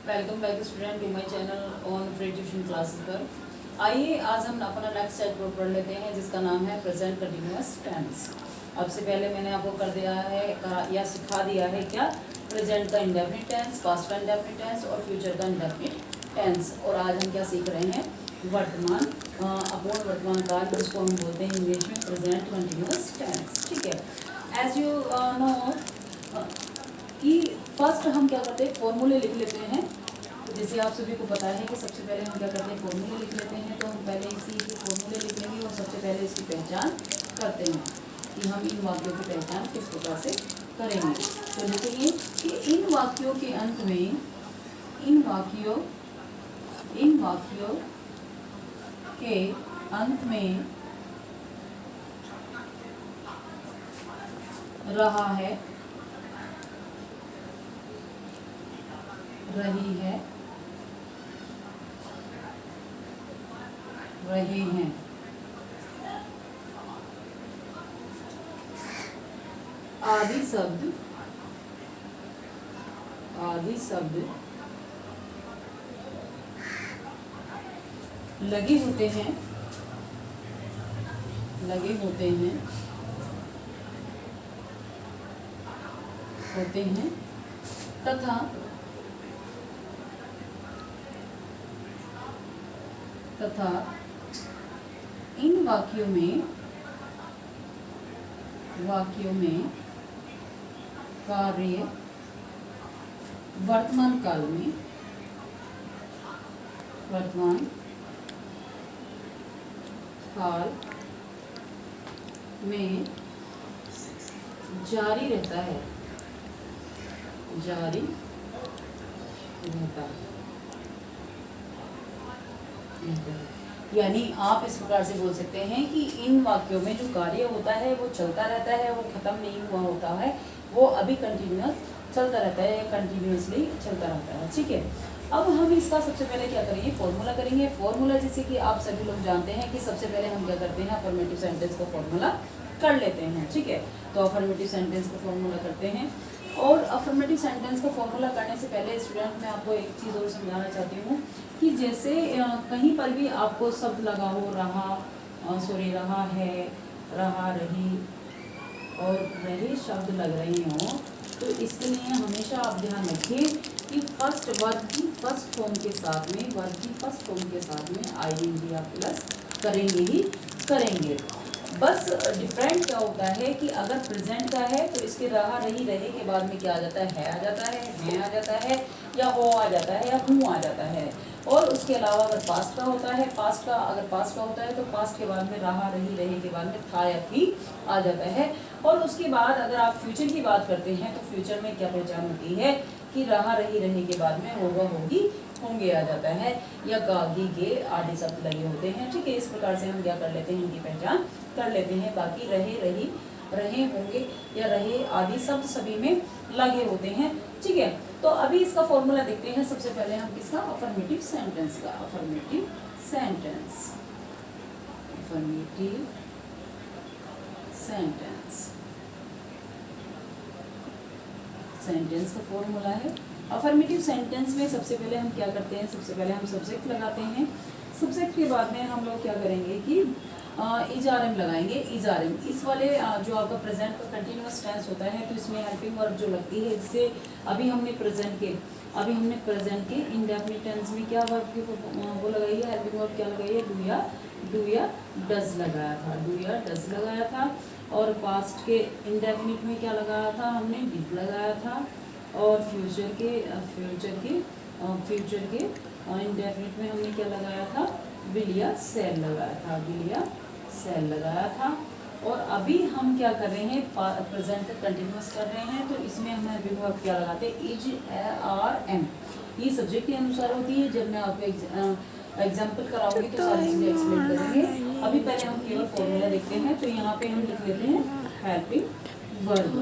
Welcome back student to my channel on free tuition classes पर। आइए आज हम अपना नेक्स्ट चैप्टर पढ़ लेते हैं जिसका नाम है प्रेजेंट कंटिन्यूअस टेंस। अब से पहले मैंने आपको कर दिया है या सिखा दिया है क्या प्रेजेंट का इंडेफिनिट टेंस, पास्ट का इंडेफिनिट टेंस और फ्यूचर का इंडेफिनिट टेंस। और आज हम क्या सीख रहे हैं वर्तमान अपूर्ण वर्तमान काल, जिसको हम बोलते हैं इंग्लिश में प्रेजेंट कंटिन्यूअस टेंस। ठीक है। एज यू नो कि फर्स्ट हम क्या करते हैं फॉर्मूले लिख लेते हैं। तो जैसे आप सभी को पता है कि सबसे पहले हम क्या करते हैं फॉर्मूले लिख लेते हैं। तो हम पहले इसी के फॉर्मूले लिख लेंगे और सबसे पहले इसकी पहचान करते हैं कि हम इन वाक्यों की पहचान किस प्रकार से करेंगे। तो लिखेंगे कि इन वाक्यों के अंत में इन वाक्यों के अंत में रहा है, रही है, रहे हैं आदि शब्द लगे होते हैं तथा इन वाक्यों में कार्य वर्तमान काल में जारी रहता है। यानी आप इस प्रकार से बोल सकते हैं कि इन वाक्यों में जो कार्य होता है वो चलता रहता है, वो खत्म नहीं हुआ होता है, वो अभी कंटिन्यूअस चलता रहता है, कंटिन्यूअसली चलता रहता है। ठीक है। अब हम इसका सबसे पहले क्या करेंगे फॉर्मूला करेंगे। फॉर्मूला जैसे कि आप सभी लोग जानते हैं कि सबसे पहले हम क्या करते हैं अफर्मेटिव सेंटेंस का फॉर्मूला कर लेते हैं। ठीक है। तो अफर्मेटिव सेंटेंस का फॉर्मूला करते हैं। और अफर्मेटिव सेंटेंस का फॉर्मूला करने से पहले स्टूडेंट मैं आपको एक चीज़ और समझाना चाहती हूँ कि जैसे कहीं पर भी आपको शब्द लगा हो रहा है, रहा, रही और रहे शब्द लग रहे हों, तो इसके लिए हमेशा आप ध्यान रखिए कि वर्ब की फर्स्ट फॉर्म के साथ में आईएनजी आप प्लस करेंगे। बस डिफरेंट क्या होता है कि अगर प्रेजेंट का है तो इसके रहा, रही, रहे के बाद में क्या आ जाता है आ जाता है, हैं आ जाता है, या हो आ जाता है, या हूँ आ जाता है। और उसके अलावा अगर पास्ट का होता है, अगर पास्ट का होता है तो पास्ट के बाद में रहा, रही, रहे के बाद में था या थी आ जाता है। और उसके बाद अगर आप फ्यूचर की बात करते हैं तो फ्यूचर में क्या पहचान होती है कि रहा, रही, रहे के बाद में होगा, होगी, होंगे आ जाता है, या गागी गे आदि शब्द लगे होते हैं। ठीक है। इस प्रकार से हम क्या कर लेते हैं इनकी पहचान कर लेते हैं। बाकी रहे, रही, रहे, होंगे या रहे आदि शब्द सभी में लगे होते हैं। ठीक है। तो अभी इसका फॉर्मूला देखते हैं। सबसे पहले हम किसका अफर्मेटिव सेंटेंस का अफर्मेटिव सेंटेंस का फॉर्मूला है। अफर्मेटिव सेंटेंस में सबसे पहले हम क्या करते हैं, सबसे पहले हम सब्जेक्ट लगाते हैं। सब्जेक्ट के बाद में हम लोग क्या करेंगे कि इजारम लगाएंगे। इजारम इस वाले जो आपका प्रेजेंट का कंटिन्यूअस टेंस होता है तो इसमें हेल्पिंग वर्ब जो लगती है, जिससे अभी हमने प्रेजेंट के इंडेफिनिट टेंस में क्या वर्ब की वो लगाई है, हेल्पिंग वर्ब क्या लगाई है, डू या डज लगाया था। और पास्ट के इंडेफिनिट में क्या लगाया था हमने डिड लगाया था। और फ्यूचर के इंडेफिनिट में हमने क्या लगाया था विल या सेल लगाया था। और अभी हम क्या कर रहे हैं प्रेजेंट कंटिन्यूअस कर रहे हैं तो इसमें हम वर्ब क्या लगाते हैं इज, आर, एम। ये सब्जेक्ट के अनुसार होती है। जब मैं आपको एग्जाम्पल कराऊंगी तो सारी चीजें एक्सप्लेन करेंगे। अभी पहले हम केवल फॉर्मूला देखते हैं। तो यहाँ पे हम लिख लेते हैं helping verb,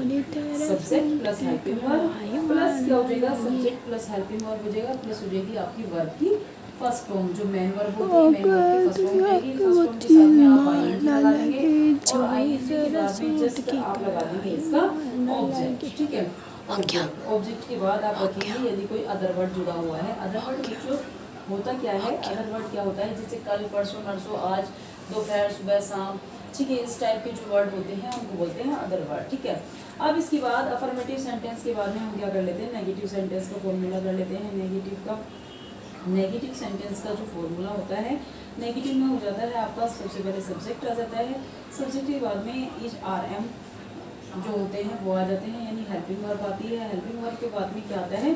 subject plus helping verb plus क्या हो जाएगा सब्जेक्ट प्लस हेल्पिंग वर्ब हो जाएगा, प्लस हो जाएगी आपकी वर्ब की फर्स्ट फॉर्म जो मेन वर्ब होती है, मेन वर्ब की फर्स्ट फॉर्म हो जाएगी। फर्स्ट फॉर्म के साथ में आप आईएनजी लगा देंगे और आईएनजी के बाद में जस्ट आप लगा देंगे इसका ऑब्जेक्ट। ठीक है। ऑब्जेक्ट के बाद आप रखेंगे यदि कोई अदर वर्ड जुड़ा हुआ है। अदर वर्ड जो होता क्या है, अदर वर्ड क्या होता है, जैसे कल, परसों, नरसों, आज, दोपहर, सुबह, शाम, ठीक है, इस टाइप के जो वर्ड होते हैं उनको बोलते हैं अदर वर्ड, ठीक है। अब इसके बाद अफर्मेटिव सेंटेंस के बाद में हम क्या कर लेते हैं, नेगेटिव सेंटेंस का फॉर्मूला कर लेते हैं। नेगेटिव सेंटेंस का जो फॉर्मूला होता है, नेगेटिव में हो जाता है आपका सबसे पहले सब्जेक्ट आ जाता है, सब्जेक्ट के बाद में इज आर एम जो होते हैं वो आ जाते हैं, यानी हेल्पिंग वर्ब आती है। हेल्पिंग वर्ब के बाद में क्या आता है,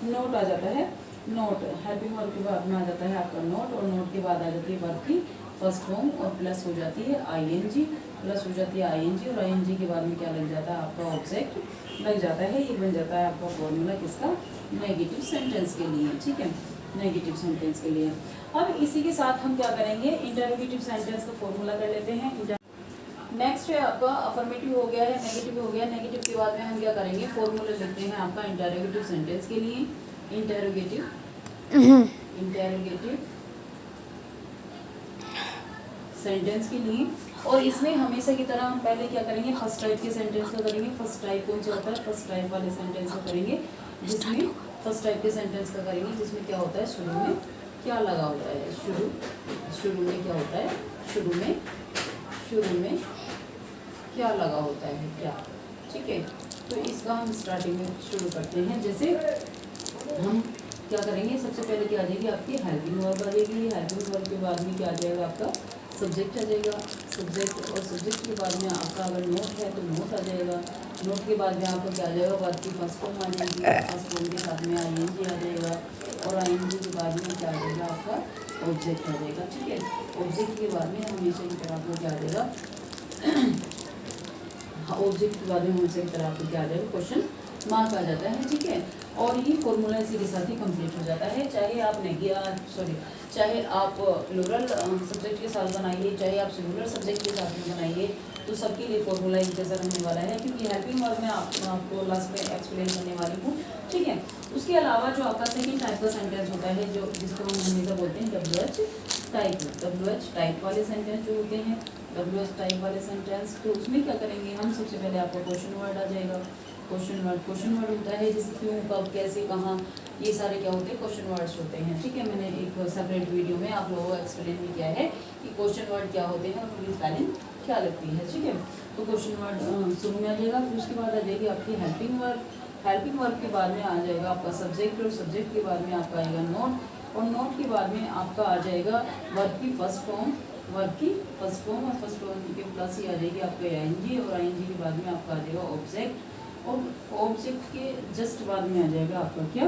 नोट आ जाता है। नोट हेल्पिंग वर्ब के बाद में आ जाता है आपका नोट, और नोट के बाद आ जाती है वर्ब की फर्स्ट फॉर्म और प्लस हो जाती है आईएनजी, प्लस हो जाती है आईएनजी, और आईएनजी के बाद में क्या लग जाता है आपका ऑब्जेक्ट लग जाता है। ये बन जाता है आपका फॉर्मूला किसका, नेगेटिव सेंटेंस के लिए, ठीक है, नेगेटिव सेंटेंस के लिए। अब इसी के साथ हम क्या करेंगे, इंटरोगेटिव सेंटेंस का फॉर्मूला कर लेते हैं। नेक्स्ट है आपका अफर्मेटिव हो गया है, नेगेटिव हो गया। नेगेटिव के बाद में हम क्या करेंगे, फॉर्मूला लिखते हैं आपका इंटरोगेटिव सेंटेंस के लिए। इंटरोगेटिव सेंटेंस के लिए, और इसमें हमेशा की तरह हम पहले क्या करेंगे, फर्स्ट टाइप के सेंटेंस का करेंगे। फर्स्ट टाइप कौन सा होता है, फर्स्ट टाइप वाले सेंटेंस का करेंगे, जिसमें फर्स्ट टाइप के सेंटेंस का करेंगे जिसमें क्या होता है, शुरू में क्या लगा होता है, शुरू में क्या होता है, शुरू में क्या लगा होता है, क्या, ठीक है। तो इसका हम स्टार्टिंग में शुरू करते हैं। जैसे हम क्या करेंगे, सबसे पहले क्या आ जाएगी आपकी हेल्पिंग वर्ब आ जाएगी। हेल्पिंग वर्ब के बाद में क्या आ जाएगा आपका सब्जेक्ट आ जाएगा, सब्जेक्ट, और सब्जेक्ट के बाद में आपका अगर नोट है तो नोट आ जाएगा। नोट के बाद में आपका क्या आ जाएगा, वर्ब की फर्स्ट फॉर्म आ जाएगी, फर्स्ट फॉर्म के साथ में आईएनजी आ जाएगा, और आईएनजी के बाद में क्या आ जाएगा आपका ऑब्जेक्ट आ जाएगा, ठीक है। ऑब्जेक्ट के बाद में हमेशा की तरह आपको क्या आ जाएगा ऑब्जेक्ट के बाद में हमेशा की तरह आपको क्या आ जाएगा, क्वेश्चन मार्क आ जाता है, ठीक है। और ये फॉर्मूला इसी के साथ ही कंप्लीट हो जाता है। चाहे आप प्लूरल सब्जेक्ट के साथ बनाइए, चाहे आप सिंगुलर सब्जेक्ट के साथ में बनाइए, तो सबके लिए फॉर्मूला एक जैसा रहने वाला है, क्योंकि हेल्पिंग वर्ब में आपको लास्ट में एक्सप्लेन करने वाली हूँ, ठीक है। उसके अलावा जो आपका सेकेंड टाइप का सेंटेंस होता है, जो जिसको हम हमेशा बोलते हैं WH टाइप वाले सेंटेंस जो होते हैं, WH टाइप वाले सेंटेंस, तो उसमें क्या करेंगे हम, सबसे पहले आपको क्वेश्चन वर्ड आ जाएगा। क्वेश्चन वर्ड होता है जैसे क्यों, कब, कैसे, कहाँ, ये सारे क्या होते हैं, क्वेश्चन वर्ड्स होते हैं, ठीक है। मैंने एक सेपरेट वीडियो में आप लोगों को एक्सप्लेन भी किया है कि क्वेश्चन वर्ड क्या होते हैं और उनकी स्पेलिंग क्या लगती है, ठीक है। तो क्वेश्चन वर्ड शुरू में आ जाएगा, फिर उसके बाद आ जाएगी आपकी हेल्पिंग वर्ब। हेल्पिंग वर्ब के बाद में आ जाएगा आपका सब्जेक्ट, और सब्जेक्ट के बाद में आपका आएगा नोट, और नोट के बाद में आपका आ जाएगा वर्ब की फर्स्ट फॉर्म, और फर्स्ट फॉर्म के प्लस ही आ जाएगी आपका आईएनजी, और आईएनजी के बाद में आपका आ जाएगा ऑब्जेक्ट, और ऑब्जेक्ट के जस्ट बाद में आ जाएगा आपका क्या,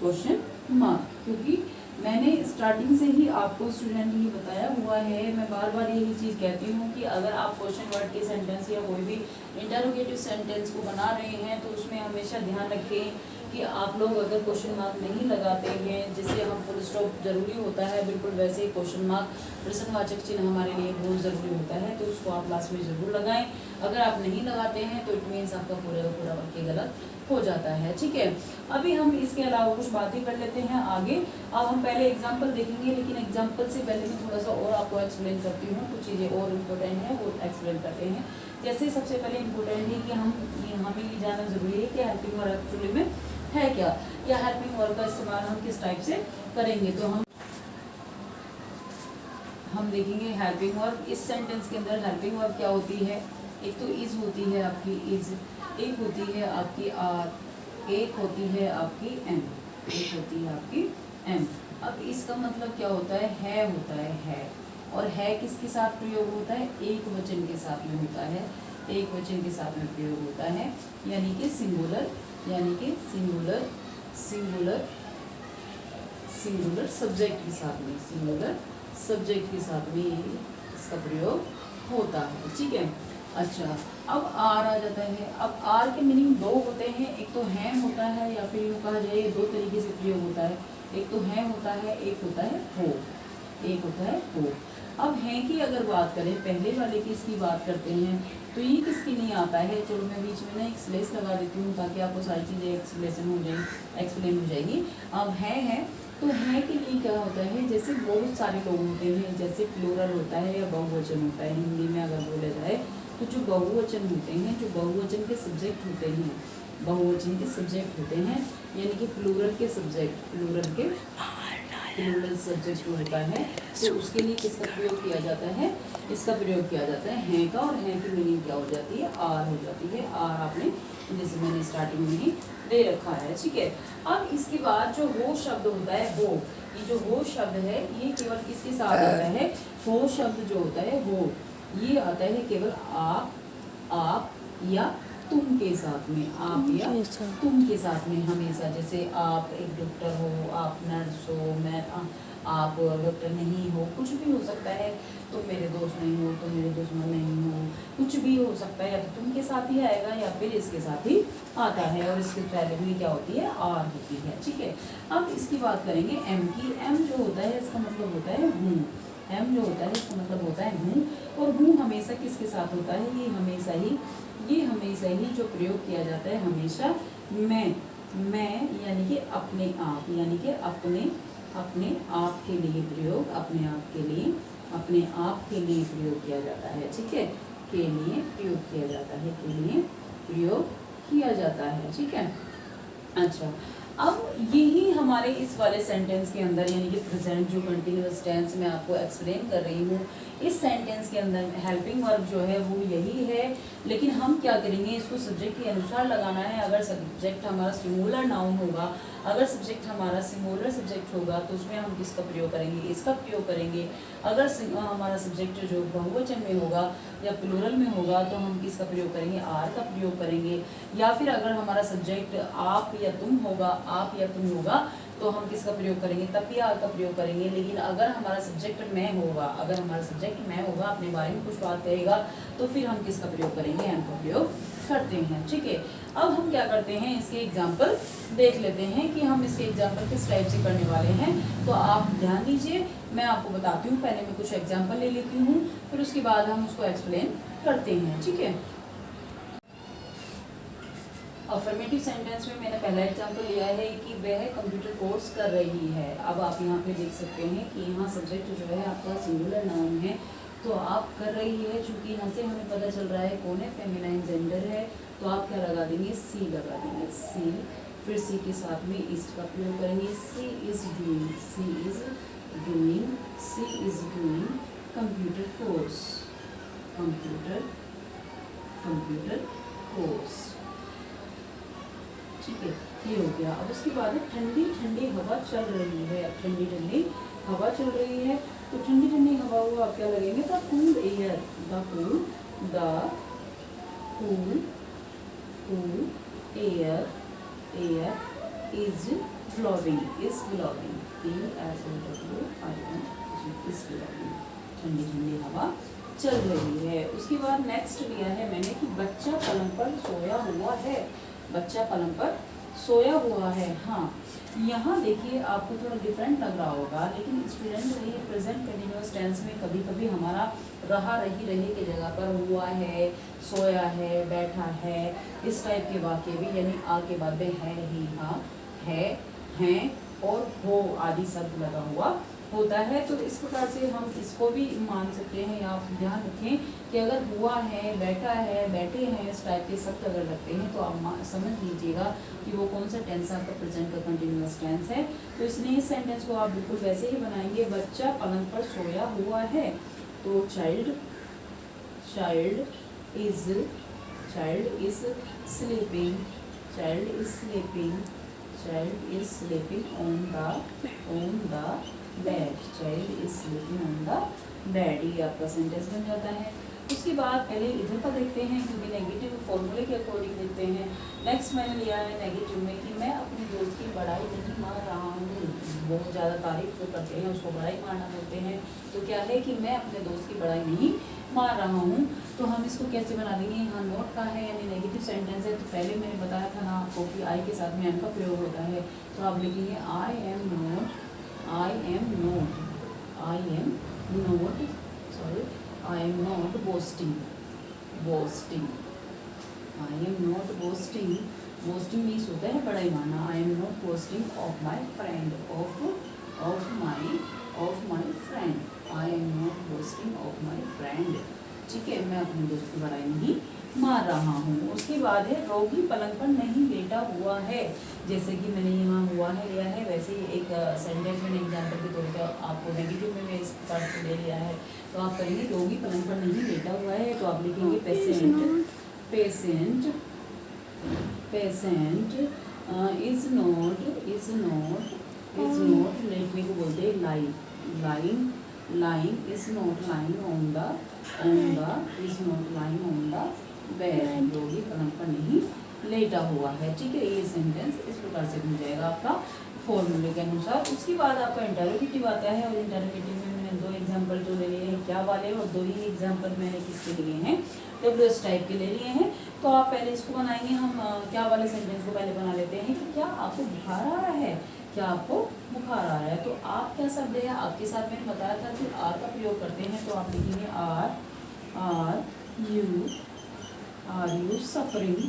क्वेश्चन मार्क। क्योंकि मैंने स्टार्टिंग से ही आपको स्टूडेंट ये बताया हुआ है, मैं बार बार यही चीज़ कहती हूँ कि अगर आप क्वेश्चन वर्ड के सेंटेंस या कोई भी इंटरोगेटिव सेंटेंस को बना रहे हैं तो उसमें हमेशा ध्यान रखें कि आप लोग अगर क्वेश्चन मार्क नहीं लगाते हैं, जिससे हम फुल स्टॉप जरूरी होता है, बिल्कुल वैसे ही क्वेश्चन मार्क प्रश्नवाचक चिन्ह हमारे लिए बहुत ज़रूरी होता है, तो उसको आप लास्ट में ज़रूर लगाएं। अगर आप नहीं लगाते हैं तो इट मीन्स आपका पूरा का पूरा वाक्य गलत हो जाता है, ठीक है। अभी हम इसके अलावा कुछ बातें कर लेते हैं आगे। अब हम पहले एग्जाम्पल देखेंगे, लेकिन एग्जाम्पल से पहले मैं थोड़ा सा और आपको एक्सप्लेन करती हूँ, कुछ चीज़ें और इम्पोर्टेंट है वो एक्सप्लेन करते हैं। जैसे सबसे पहले इम्पोर्टेंट है कि हमें ये जानना जरूरी है कि हेल्पिंग वर्ब एक्चुअली में है क्या, या हेल्पिंग वर्ब का इस्तेमाल हम किस टाइप से करेंगे। तो हम देखेंगे हेल्पिंग वर्ब। इस सेंटेंस के अंदर हेल्पिंग वर्ब क्या होती है, एक तो इज होती है आपकी इज, एक होती है आपकी आर, एक होती है आपकी एम, एक होती है आपकी एम। अब इसका मतलब क्या होता है होता है, और है किसके साथ प्रयोग होता है, एक वचन के साथ में होता है, एक वचन के साथ में प्रयोग होता है, यानी कि सिंगुलर सब्जेक्ट के साथ में, सिंगुलर सब्जेक्ट के साथ में इसका प्रयोग होता है, ठीक है। अच्छा, अब आर आ जाता है। अब आर के मीनिंग दो होते हैं, एक तो है होता है, या फिर यूँ कहा जाए दो तरीके से प्रयोग होता है, एक तो है होता है, एक होता है हो, एक होता है हो। अब है की अगर बात करें, पहले वाले की इसकी बात करते हैं, तो ये किसके लिए आता है, चलो मैं बीच में ना एक स्लेस लगा देती हूँ ताकि आपको सारी चीज़ें एक्सप्लेन हो जाएगी। अब है तो है के लिए क्या होता है, जैसे बहुत सारे लोग होते हैं, जैसे प्लूरल होता है या बहुवचन होता है, हिंदी में अगर बोला जाए तो जो बहुवचन होते हैं, जो बहुवचन के सब्जेक्ट होते हैं, बहुवचन के सब्जेक्ट होते हैं, यानी कि प्लूरल के सब्जेक्ट, प्लूरल सब्जेक्ट जो होता है तो उसके लिए किसका प्रयोग किया जाता है, इसका प्रयोग किया जाता है हैं का, और हैं की मीनिंग क्या हो जाती है, आर हो जाती है। आर आपने जैसे मैंने स्टार्टिंग में ही दे रखा है, ठीक है। अब इसके बाद जो हो शब्द होता है, हो, ये जो हो शब्द है ये केवल किसके साथ आता है, हो शब्द जो होता है वो ये आता है केवल आप या तुम के साथ में, आप या तुम के साथ में हमेशा। जैसे आप एक डॉक्टर हो, आप नर्स हो, मैं आप डॉक्टर नहीं हो, कुछ भी हो सकता है। तुम मेरे दोस्त नहीं हो, तुम मेरे दुश्मन नहीं हो, कुछ भी हो सकता है। या तो तुम के साथ ही आएगा या फिर इसके साथ ही आता है, और इसके पहले में क्या होती है, आर होती है, ठीक है। अब इसकी बात करेंगे एम की। एम जो होता है इसका मतलब होता है हूँ, एम जो होता है इसका मतलब होता है हूँ, और हूँ हमेशा किसके साथ होता है, ये हमेशा ही जो प्रयोग किया जाता है हमेशा मैं यानी कि अपने आप, यानी कि अपने आप के लिए प्रयोग, अपने आप के लिए प्रयोग किया जाता है, ठीक है। के लिए प्रयोग किया जाता है, के लिए प्रयोग किया जाता है, ठीक है। अच्छा, अब यही हमारे इस वाले सेंटेंस के अंदर, यानी कि प्रेजेंट जो कंटिन्यूअस टेंस मैं आपको एक्सप्लेन कर रही हूँ, इस सेंटेंस के अंदर हेल्पिंग वर्ब जो है वो यही है। लेकिन हम क्या करेंगे, इसको सब्जेक्ट के अनुसार लगाना है। अगर सब्जेक्ट हमारा सिंगुलर नाउन होगा, अगर सब्जेक्ट हमारा सिंगुलर सब्जेक्ट होगा तो उसमें हम किसका प्रयोग करेंगे, इसका प्रयोग करेंगे। अगर हमारा सब्जेक्ट जो बहुवचन में होगा या प्लूरल में होगा तो हम किसका प्रयोग करेंगे, आर का प्रयोग करेंगे। या फिर अगर हमारा सब्जेक्ट आप या तुम होगा तो हम किसका प्रयोग करेंगे, तब भी आर का प्रयोग करेंगे। लेकिन अगर हमारा सब्जेक्ट मैं होगा, अपने बारे में कुछ बात कहेगा तो फिर हम किसका प्रयोग करेंगे, एम का प्रयोग करते हैं, ठीक है। अब हम क्या करते हैं, इसके एग्जाम्पल देख लेते हैं कि हम इसके एग्जाम्पल किस टाइप से करने वाले हैं। तो आप ध्यान दीजिए, मैं आपको बताती हूँ। पहले मैं कुछ एग्जाम्पल ले लेती हूँ, फिर उसके बाद हम उसको एक्सप्लेन करते हैं, ठीक है। अफर्मेटिव सेंटेंस में मैंने पहला एग्जाम्पल लिया है कि वह कंप्यूटर कोर्स कर रही है। अब आप यहाँ पे देख सकते हैं कि यहाँ सब्जेक्ट जो है आपका सिंगुलर नाउन है, तो आप कर रही है। चूंकि यहाँ से हमें पता चल रहा है कौन है, फेमिनाइन जेंडर है, तो आप क्या लगा देंगे, सी लगा देंगे, सी। फिर सी के साथ में इज का प्रयोग करेंगे, सी इज डूइंग कंप्यूटर कोर्स, ठीक है, ये हो गया। अब उसके बाद ठंडी ठंडी हवा चल रही है, ठंडी ठंडी हवा चल रही है, तो ठंडी ठंडी हवा हुआ आप क्या लगेंगे, the cool air, air is blowing, ठंडी ठंडी हवा चल रही है। उसके बाद नेक्स्ट लिया है मैंने कि बच्चा पलंग पर सोया हुआ है, बच्चा पलंग पर सोया हुआ है। हाँ, यहाँ देखिए आपको थोड़ा डिफरेंट लग रहा होगा, लेकिन स्टूडेंट रही प्रेजेंट कंटिन्यूअस टेंस में कभी कभी हमारा रहे के जगह पर हुआ है, सोया है, बैठा है, इस टाइप के वाक्य भी, यानी आ के बाद में है, ही, हाँ, है, हैं और हो आदि शब्द लगा हुआ होता है। तो इस प्रकार से हम इसको भी मान सकते हैं। आप ध्यान रखें कि अगर हुआ है, बैठा है, बैठे हैं, इस टाइप के शब्द अगर लगते हैं तो आप समझ लीजिएगा कि वो कौन सा टेंस आपका प्रेजेंट का कंटिन्यूअस टेंस है। तो इसलिए इस सेंटेंस को आप बिल्कुल वैसे ही बनाएंगे, बच्चा पलंग पर सोया हुआ है, तो child is sleeping on the bed, child is sleeping on the bed, ये आपका सेंटेंस बन जाता है। उसके बाद पहले इधर का देखते हैं, क्योंकि नेगेटिव फॉर्मूले के अकॉर्डिंग देखते हैं। नेक्स्ट मैंने लिया है नेगेटिव में कि मैं अपने दोस्त की बड़ाई नहीं मार रहा हूँ। बहुत ज़्यादा तारीफ जो करते हैं उसको बड़ाई मारना बोलते हैं। तो क्या है कि मैं अपने दोस्त की बड़ाई नहीं मार रहा हूँ। तो हम इसको कैसे बना देंगे, यहाँ नोट का है यानी नेगेटिव सेंटेंस है, तो पहले मैंने बताया था ना आपको कि आई के साथ में एम का प्रयोग होता है। तो आप लिखेंगे I am note boasting, boasting means होता है बड़ाई मारना। I am not boasting of my friend, I am not boasting of my friend, ठीक है, मैं अपने दोस्त की बड़ाई नहीं मार रहा हूँ। उसके बाद है रोगी पलंग पर नहीं लेटा हुआ है। जैसे कि मैंने यहाँ हुआ है लिया है, वैसे ही एक सेंटेंस मैंने एग्जाम्पल के तौर पर आपको नेगेटिव में इस पार्ट से ले लिया है। तो आप करेंगे रोगी पलंग पर नहीं लेटा हुआ है, तो आप लिखेंगे patient, patient, patient is not लेटने को बोलते हैं lying, lying is not lying on the is not lying on the bed. रोगी पलंग पर नहीं लेटा हुआ है। ठीक है, ये सेंटेंस इस प्रकार से बन जाएगा आपका फॉर्मूले के अनुसार। उसके बाद आपका इंटरोगेटिव आता है, और इंटरोगेटिव में मैंने 2 एग्जाम्पल जो ले लिए हैं क्या वाले, और 2 ही एग्जाम्पल मैंने किसके लिए हैं, WH टाइप के ले लिए हैं। तो आप पहले इसको बनाएंगे। हम क्या वाले सेंटेंस को पहले बना लेते हैं कि क्या आपको बुखार आ रहा है, क्या आपको बुखार आ रहा है। तो आप क्या शब्द है, आपके साथ मैंने बताया था कि आर का प्रयोग करते हैं, तो आप लिखेंगे are you suffering,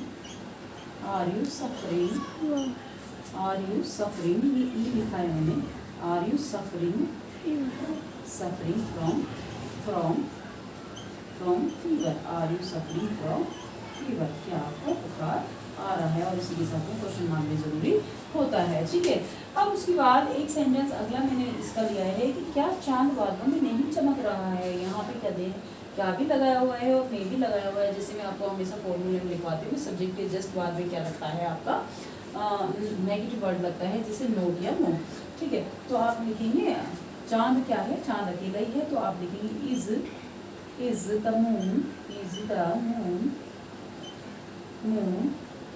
are you suffering, are you suffering, ये ई लिखा है मैंने, are you suffering, suffering from fever, are you suffering from fever, क्या आपको बुखार आ रहा है। और इसी के साथ में क्वेश्चन मार्क भी जरूरी होता है। ठीक है, अब उसके बाद एक सेंटेंस अगला मैंने इसका लिया है कि क्या चांद बादलों में नहीं चमक रहा है। यहाँ पे क्या दे, क्या भी लगाया हुआ है और मे भी लगाया हुआ है। जैसे मैं आपको हमेशा फॉर्मूले में लिखवाती हूँ, सब्जेक्ट के जस्ट बाद में क्या लगता है आपका नेगेटिव वर्ड लगता है, जैसे नोट या नो। ठीक है, तो आप लिखेंगे चांद क्या है, चांद अकेला ही है, तो आप लिखेंगे is the moon, is the moon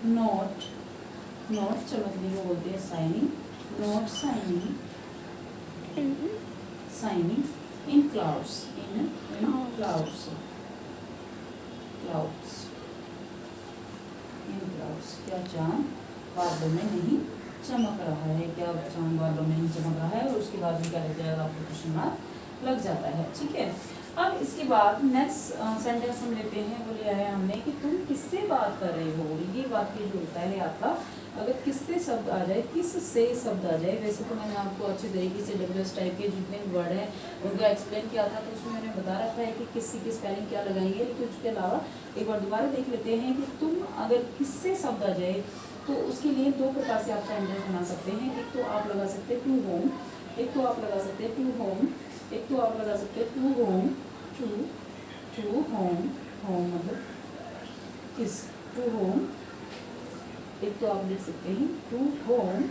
not चमकने को बोलते हैं shining, not shining in clouds, in clouds, क्या चांद बादलों में नहीं चमक रहा है, क्या चांद बादलों में नहीं चमक रहा है। और उसके बाद भी क्या लग जाएगा, आपको क्वेश्चन मार्क लग जाता है। ठीक है, अब इसके बाद नेक्स्ट सेंटेंस हम लेते हैं, वो लिया है हमने कि तुम किससे बात कर रहे हो। ये वाक्य जो होता है आपका, अगर किससे शब्द आ जाए, किस से शब्द आ जाए, वैसे तो मैंने आपको अच्छे तरीके से WH टाइप के जितने वर्ड हैं उनका एक्सप्लेन किया था, तो उसमें मैंने बता रखा है कि किसी की स्पेलिंग क्या लगाएंगे। लेकिन उसके अलावा एक बार दोबारा देख लेते हैं कि तुम अगर किससे शब्द आ जाए, तो उसके लिए 2 प्रकार से आप सेंटेंस बना सकते हैं। एक तो आप लगा सकते हैं टू होम, एक तो आप लगा सकते हैं टू होम, एक तो आप लगा सकते हैं टू होम, टू होम मतलब किस, टू होम। एक तो आप लिख सकते हैं to whom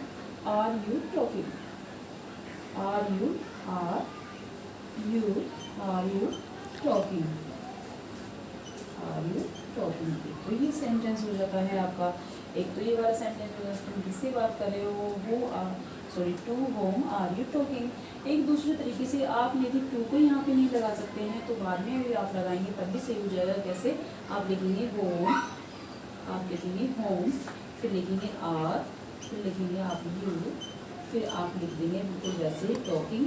are you talking, are you talking. तो ये सेंटेंस हो जाता है आपका। एक तो ये वाला सेंटेंस हो जाता है तुम किससे बात कर रहे हो, वो to whom are you talking. एक दूसरे तरीके से आप यदि टू को यहाँ पे नहीं लगा सकते हैं, तो बाद में भी आप लगाएंगे तब भी सही हो जाएगा। कैसे, आप लिखेंगे होम, आप लिखेंगे होम, फिर लिखेंगे आर, फिर लिखेंगे आप यू, फिर आप लिख देंगे बिल्कुल वैसे टॉकिंग,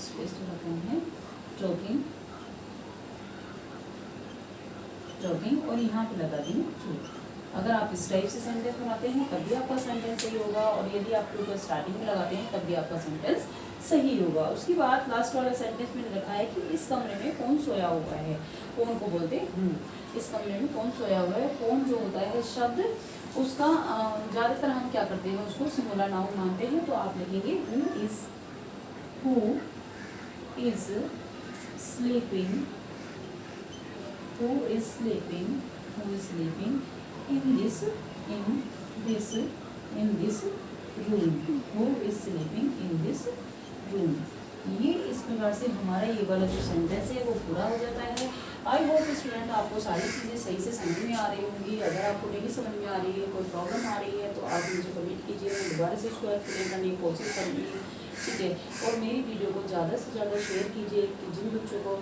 स्पेस तो रखते हैं टॉकिंग, और यहाँ पे लगा देंगे टू। अगर आप इस टाइप से सेंटेंस बनाते हैं तब भी आपका सेंटेंस सही होगा, और यदि आप टू को स्टार्टिंग में लगाते हैं तब भी आपका सेंटेंस सही होगा। उसके बाद लास्ट वाला सेंटेंस मैंने रखा है कि इस कमरे में कौन सोया हुआ है, कौन को बोलते हैं इस कमरे में कौन सोया हुआ है। कौन जो होता है शब्द, उसका ज़्यादातर हम क्या करते हैं, उसको सिंगुलर नाउन मानते हैं। तो आप लिखेंगे who is sleeping, in this room, who is sleeping in this room। ये इस प्रकार से हमारा ये वाला जो सेंटेंस है वो पूरा हो जाता है। आई होप स्टूडेंट आपको सारी चीज़ें सही से समझ में आ रही होंगी। अगर आपको नहीं समझ में आ रही है, कोई प्रॉब्लम आ रही है, तो आप मुझे कमेंट कीजिए, मैं दोबारा से इसको एक्सप्लेन करने की कोशिश करूँगी। ठीक है, और मेरी वीडियो को ज़्यादा से ज़्यादा शेयर कीजिए कि जिन बच्चों को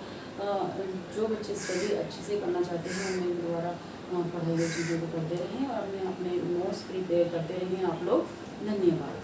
जो बच्चे स्टडी अच्छे से करना चाहते हैं, उन्हें दोबारा पढ़ाई हुई चीज़ों को करते रहें और अपने नोट्स प्रिपेयर करते रहें आप लोग। धन्यवाद।